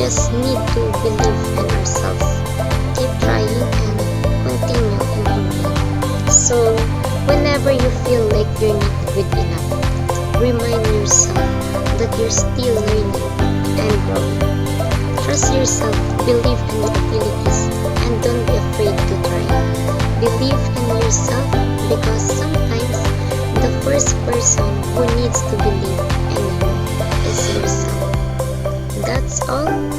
just need to believe in ourselves, keep trying, and continue improving. So, whenever you feel like you're not good enough, remind yourself that you're still learning and growing. Trust yourself, believe in your abilities, and don't be afraid to try. Believe in yourself because sometimes the first person who needs to believe in you is yourself. That's all.